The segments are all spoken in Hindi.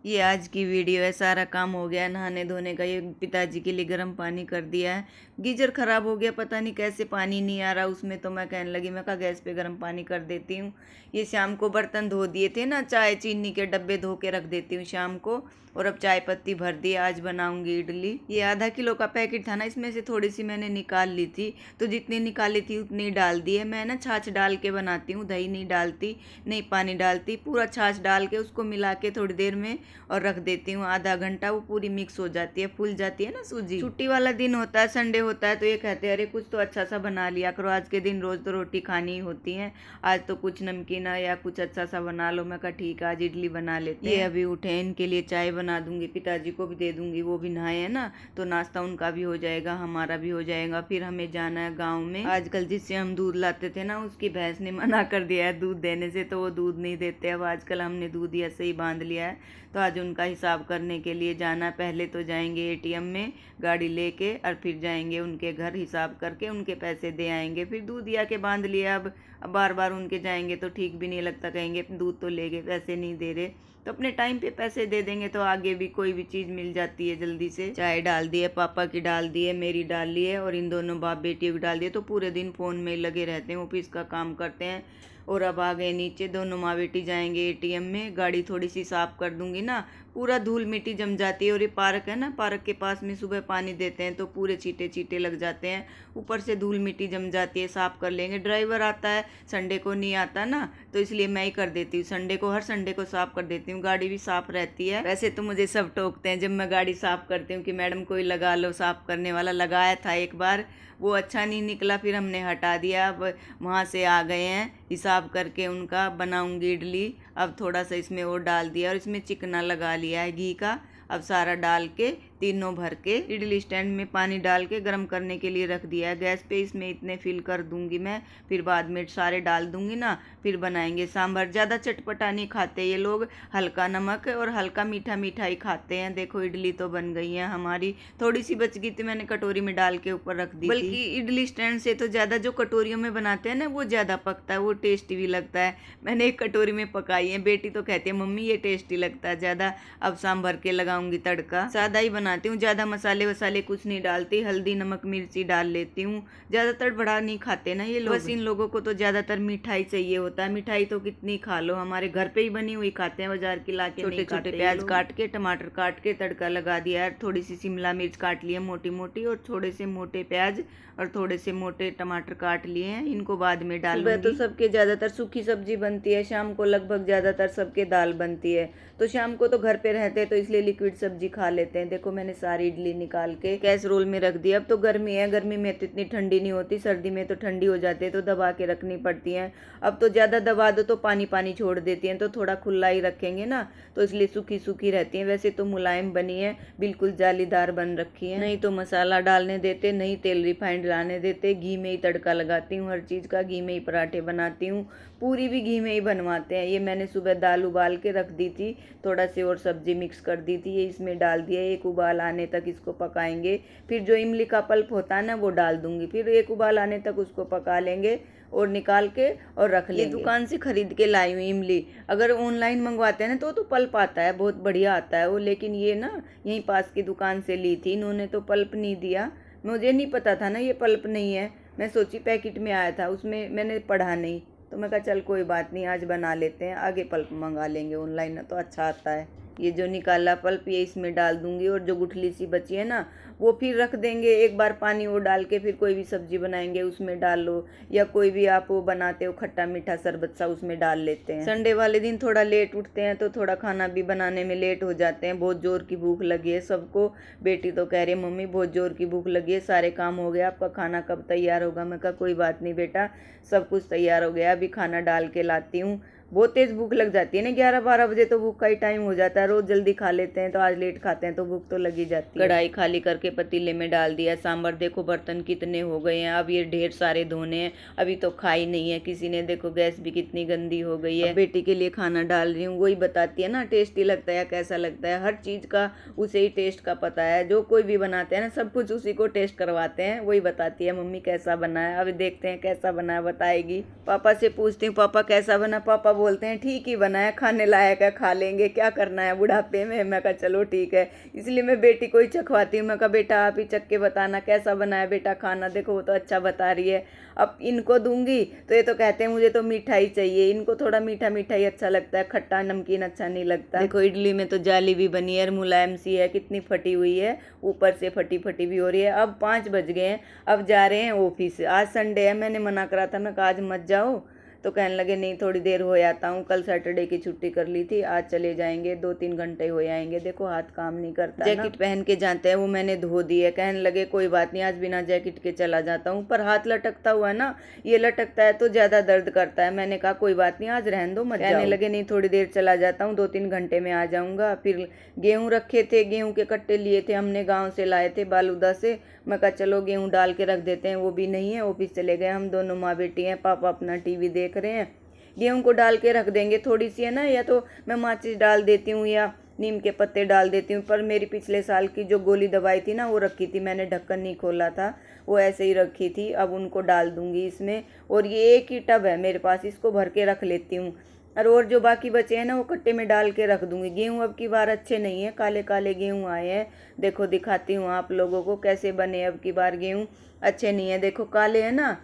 ये आज की वीडियो है। सारा काम हो गया नहाने धोने का। ये पिताजी के लिए गर्म पानी कर दिया है। गीजर खराब हो गया, पता नहीं कैसे पानी नहीं आ रहा उसमें, तो मैं कहने लगी मैं कहा गैस पे गर्म पानी कर देती हूँ। ये शाम को बर्तन धो दिए थे ना, चाय चीनी के डब्बे धो के रख देती हूँ शाम को। और अब चाय पत्ती भर दी, आज बनाऊंगी इडली। ये आधा किलो का पैकेट था ना, इसमें से थोड़ी सी मैंने निकाल ली थी, तो जितनी निकाली थी उतनी डाल दी है। मैं ना छाछ डाल के बनाती हूँ, दही नहीं डालती, नहीं पानी डालती, पूरा छाछ डाल के उसको मिला के थोड़ी देर में और रख देती हूँ आधा घंटा। वो पूरी मिक्स हो जाती है, फूल जाती है ना सूजी। छुट्टी वाला दिन होता है, संडे होता है, तो ये कहते हैं अरे कुछ तो अच्छा सा बना लिया करो, आज के दिन रोज तो रोटी खानी ही होती है, आज तो कुछ नमकीन या कुछ अच्छा सा बना लो। मैं कहा ठीक है, आज इडली बना लेते हैं। ये अभी उठे, इनके लिए चाय बना दूंगी, पिताजी को भी दे दूंगी, वो भी नहाए हैं ना, तो नाश्ता उनका भी हो जाएगा, हमारा भी हो जाएगा। फिर हमें जाना है गाँव में। आजकल जिससे हम दूध लाते थे ना, उसकी भैंस ने मना कर दिया है दूध देने से, तो वो दूध नहीं देते अब। आजकल हमने दूध ऐसे ही बांध लिया है, तो आज उनका हिसाब करने के लिए जाना। पहले तो जाएंगे एटीएम में गाड़ी लेके, और फिर जाएंगे उनके घर, हिसाब करके उनके पैसे दे आएंगे। फिर दूध दिया के बांध लिया, अब बार बार उनके जाएंगे तो ठीक भी नहीं लगता, कहेंगे दूध तो ले गए पैसे नहीं दे रहे। तो अपने टाइम पे पैसे दे देंगे तो आगे भी कोई भी चीज़ मिल जाती है जल्दी से। चाय डाल दी है, पापा की डाल दी है, मेरी डाल ली है, और इन दोनों बाप बेटियों की डाल दी है। तो पूरे दिन फ़ोन में लगे रहते हैं, ऑफिस का काम करते हैं। और अब आ गए नीचे, दोनों माँ बेटी जाएंगे एटीएम में। गाड़ी थोड़ी सी साफ कर दूंगी ना, पूरा धूल मिट्टी जम जाती है। और ये पार्क है ना, पार्क के पास में सुबह पानी देते हैं तो पूरे छींटे छींटे लग जाते हैं, ऊपर से धूल मिट्टी जम जाती है। साफ कर लेंगे, ड्राइवर आता है, संडे को नहीं आता ना, तो इसलिए मैं ही कर देती हूँ संडे को, हर संडे को साफ कर देती हूँ, गाड़ी भी साफ रहती है। वैसे तो मुझे सब टोकते हैं जब मैं गाड़ी साफ करती हूँ कि मैडम कोई लगा लो साफ करने वाला। लगाया था एक बार, वो अच्छा नहीं निकला, फिर हमने हटा दिया। अब वहाँ से आ गए हैं, हिसाब करके उनका बनाऊंगी इडली। अब थोड़ा सा इसमें और डाल दिया, और इसमें चिकना लगा लिया है घी का। अब सारा डाल के तीनों भर के इडली स्टैंड में पानी डाल के गर्म करने के लिए रख दिया है गैस पे। इसमें इतने फिल कर दूंगी मैं, फिर बाद में सारे डाल दूंगी ना, फिर बनाएंगे सांभर। ज़्यादा चटपटा नहीं खाते ये लोग, हल्का नमक और हल्का मीठा मीठा ही खाते हैं। देखो इडली तो बन गई है हमारी, थोड़ी सी बच गई थी, मैंने कटोरी में डाल के ऊपर रख दी। बल्कि इडली स्टैंड से तो ज़्यादा जो कटोरियों में बनाते हैं ना, वो ज़्यादा पकता है, वो टेस्टी भी लगता है। मैंने एक कटोरी में पकाई है, बेटी तो कहती है मम्मी ये टेस्टी लगता है ज़्यादा। अब सांभर के लगाऊंगी तड़का, सादा ही बनाती हूँ, ज़्यादा मसाले वसाले कुछ नहीं डालती, हल्दी नमक मिर्ची डाल लेती हूँ। ज़्यादातर बड़ा नहीं खाते ना ये लोग, बस इन लोगों को तो ज़्यादातर मिठाई चाहिए होता है। मिठाई तो कितनी खा लो, हमारे घर पे ही बनी हुई खाते हैं, बाजार की ला के छोटे छोटे प्याज काट के टमाटर काट के तड़का लगा दिया है। थोड़ी सी शिमला मिर्च काट ली है मोटी मोटी, और थोड़े से मोटे प्याज और थोड़े से मोटे टमाटर काट लिए हैं, इनको बाद में डालूंगी। सुबह तो सबके ज़्यादातर सूखी सब्जी बनती है, शाम को लगभग ज़्यादातर सबके दाल बनती है। तो शाम को तो घर पे रहते हैं तो इसलिए लिक्विड सब्जी खा लेते हैं। देखो मैंने सारी इडली निकाल के कैसरोल में रख दिया। अब तो गर्मी है, गर्मी में तो इतनी ठंडी नहीं होती, सर्दी में तो ठंडी हो जाती है, तो दबा के रखनी पड़ती है। अब तो ज़्यादा दबा दो तो पानी पानी छोड़ देती हैं, तो थोड़ा खुला ही रखेंगे ना, तो इसलिए सूखी सूखी रहती हैं। वैसे तो मुलायम बनी है, बिल्कुल जालीदार बन रखी है। नहीं तो मसाला डालने देते, नहीं तेल रिफाइंड डालने देते, घी में ही तड़का लगाती हूँ हर चीज़ का, घी में ही पराठे बनाती हूँ, पूरी भी घी में ही बनवाते हैं। ये मैंने सुबह दाल उबाल के रख दी थी, थोड़ा सी और सब्जी मिक्स कर दी थी, ये इसमें डाल दिया। एक उबाल आने तक इसको पकाएंगे, फिर जो इमली का पल्प होता है ना वो डाल दूंगी, फिर एक उबाल आने तक उसको पका लेंगे और निकाल के और रख लेंगे। ये दुकान से खरीद के लाई हुई इमली, अगर ऑनलाइन मंगवाते हैं ना तो पल्प आता है, बहुत बढ़िया आता है वो, लेकिन ये ना यहीं पास की दुकान से ली थी, इन्होंने तो पल्प नहीं दिया। मुझे नहीं पता था ना ये पल्प नहीं है, मैं सोची पैकेट में आया था, उसमें मैंने पढ़ा नहीं, तो मैं कहा चल कोई बात नहीं, आज बना लेते हैं, आगे पल्प मंगा लेंगे ऑनलाइन तो अच्छा आता है। ये जो निकाला पल्प ये इसमें डाल दूंगी, और जो गुठली सी बची है ना वो फिर रख देंगे। एक बार पानी वो डाल के फिर कोई भी सब्जी बनाएंगे उसमें डाल लो, या कोई भी आप वो बनाते हो खट्टा मीठा शरबत सा उसमें डाल लेते हैं। संडे वाले दिन थोड़ा लेट उठते हैं तो थोड़ा खाना भी बनाने में लेट हो जाते हैं। बहुत जोर की भूख लगी है सबको, बेटी तो कह रही है मम्मी बहुत जोर की भूख लगी है, सारे काम हो गया, आपका खाना कब तैयार होगा। मैं कहा कोई बात नहीं बेटा, सब कुछ तैयार हो गया, अभी खाना डाल के लाती हूँ। बहुत तेज भूख लग जाती है ना, 11-12 बजे तो भूख का ही टाइम हो जाता है। रोज जल्दी खा लेते हैं तो आज लेट खाते हैं तो भूख तो लगी जाती है। कढ़ाई खाली करके पतीले में डाल दिया सांभर। देखो बर्तन कितने हो गए हैं, अब ये ढेर सारे धोने हैं, अभी तो खाई नहीं है किसी ने। देखो गैस भी कितनी गंदी हो गई है। बेटी के लिए खाना डाल रही हूँ, वही बताती है ना टेस्टी लगता है कैसा लगता है, हर चीज का उसे ही टेस्ट का पता है। जो कोई भी बनाते हैं ना सब कुछ उसी को टेस्ट करवाते हैं, वही बताती है मम्मी कैसा बना है। अभी देखते हैं कैसा बना है, बताएगी। पापा से पूछती हूँ पापा कैसा बना, पापा बोलते हैं ठीक ही बना है, खाने लायक है, खा लेंगे, क्या करना है बुढ़ापे में। मैं कहा चलो ठीक है, इसलिए मैं बेटी को ही चखवाती हूँ। मैं कहा बेटा आप ही चख के बताना कैसा बना है बेटा खाना, देखो वो तो अच्छा बता रही है। अब इनको दूंगी तो ये तो कहते हैं मुझे तो मीठा ही चाहिए, इनको थोड़ा मीठा मीठा ही अच्छा लगता है, खट्टा नमकीन अच्छा नहीं लगता। देखो इडली में तो जाली भी बनी है, मुलायम सी है, कितनी फटी हुई है, ऊपर से फटी फटी भी हो रही है। अब 5 बज गए हैं, अब जा रहे हैं ऑफिस। आज संडे है, मैंने मना करा था, मैं कहा आज मत जाओ, तो कहने लगे नहीं थोड़ी देर हो आता हूँ, कल सैटरडे की छुट्टी कर ली थी, आज चले जाएंगे, 2-3 घंटे हो आएंगे। देखो हाथ काम नहीं करता। जैकेट पहन के जाते हैं, वो मैंने धो दी है। कहने लगे कोई बात नहीं, आज बिना जैकेट के चला जाता हूँ, पर हाथ लटकता हुआ है ना, ये लटकता है तो ज्यादा दर्द करता है। मैंने कहा कोई बात नहीं, आज रहने दो मत जाओ। कहने लगे नहीं थोड़ी देर चला जाता हूँ, 2-3 घंटे में आ जाऊंगा। फिर गेहूँ रखे थे, गेहूँ के कट्टे लिए थे हमने, गाँव से लाए थे बालूदा से। मैं कहा चलो गेहूँ डाल के रख देते हैं, वो भी नहीं है, ऑफिस चले गए। हम दोनों माँ बेटी हैं, पापा अपना टीवी देख रहे हैं। गेहूं को डाल के रख देंगे, थोड़ी सी है ना, या तो मैं माचिस डाल देती हूँ या नीम के पत्ते डाल देती हूँ। पर मेरी पिछले साल की जो गोली दवाई थी ना, वो रखी थी, मैंने ढक्कन नहीं खोला था, वो ऐसे ही रखी थी। अब उनको डाल दूंगी इसमें। और ये एक ही टब है मेरे पास, इसको भर के रख लेती हूँ। और जो बाकी बचे हैं ना, वो कट्टे में डाल के रख दूंगी। गेहूं अब की बार अच्छे नहीं है, काले काले गेहूं आए हैं। देखो दिखाती हूँ आप लोगों को कैसे बने अब की बार गेहूं, अच्छे नहीं है। देखो काले है ना,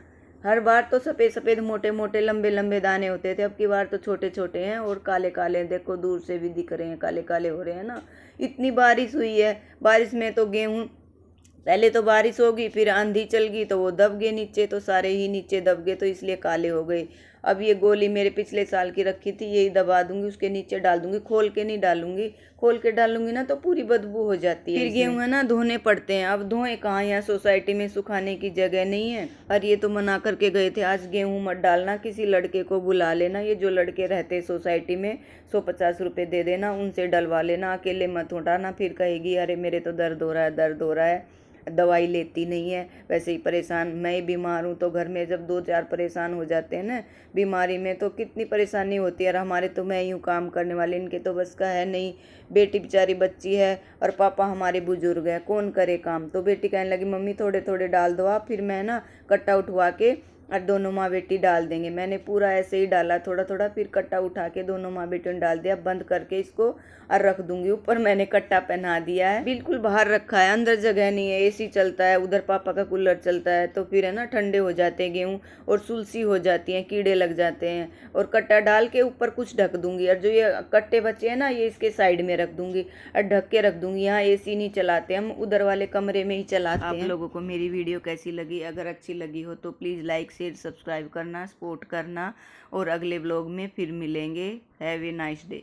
हर बार तो सफेद सफेद मोटे मोटे लंबे लंबे दाने होते थे, अब की बार तो छोटे छोटे हैं और काले काले। देखो दूर से भी दिख रहे हैं, काले काले हो रहे हैं ना। इतनी बारिश हुई है, बारिश में तो गेहूं, पहले तो बारिश होगी, फिर आंधी चल गई तो वो दब गए नीचे, तो सारे ही नीचे दब गए, तो इसलिए काले हो गए। अब ये गोली मेरे पिछले साल की रखी थी, यही दबा दूंगी, उसके नीचे डाल दूंगी, खोल के नहीं डालूंगी। खोल के डालूंगी ना तो पूरी बदबू हो जाती है। फिर गेहूं है ना धोने पड़ते हैं, अब धोए कहाँ, यहाँ सोसाइटी में सुखाने की जगह नहीं है। और ये तो मना करके गए थे आज गेहूं मत डालना, किसी लड़के को बुला लेना, ये जो लड़के रहते सोसाइटी में 150 रुपये दे देना, उनसे डलवा लेना, अकेले मत उठाना। फिर कहेगी अरे मेरे तो दर्द हो रहा है, दर्द हो रहा है, दवाई लेती नहीं है, वैसे ही परेशान। मैं ही बीमार हूँ, तो घर में जब 2-4 परेशान हो जाते हैं ना बीमारी में, तो कितनी परेशानी होती है। और हमारे तो मैं ही हूँ काम करने वाले, इनके तो बस का है नहीं। बेटी बेचारी बच्ची है और पापा हमारे बुजुर्ग हैं, कौन करे काम। तो बेटी कहने लगी मम्मी थोड़े थोड़े डाल दो आप, फिर मैं ना कट्टा उठवा के और दोनों माँ बेटी डाल देंगे। मैंने पूरा ऐसे ही डाला थोड़ा थोड़ा, फिर कट्टा उठा के दोनों माँ बेटियों ने डाल दिया, बंद करके इसको और रख दूंगी। ऊपर मैंने कट्टा पहना दिया है, बिल्कुल बाहर रखा है, अंदर जगह नहीं है। एसी चलता है, उधर पापा का कूलर चलता है, तो फिर है ना ठंडे हो जाते हैं गेहूँ और सुलसी हो जाती हैं, कीड़े लग जाते हैं। और कट्टा डाल के ऊपर कुछ ढक दूंगी, और जो ये कट्टे बचे हैं ना, ये इसके साइड में रख दूंगी और ढक के रख दूंगी। यहाँ एसी नहीं चलाते हम, उधर वाले कमरे में ही चलाते हैं। आप लोगों को मेरी वीडियो कैसी लगी? अगर अच्छी लगी हो तो प्लीज़ लाइक शेयर सब्सक्राइब करना, सपोर्ट करना, और अगले ब्लॉग में फिर मिलेंगे। Have a nice day.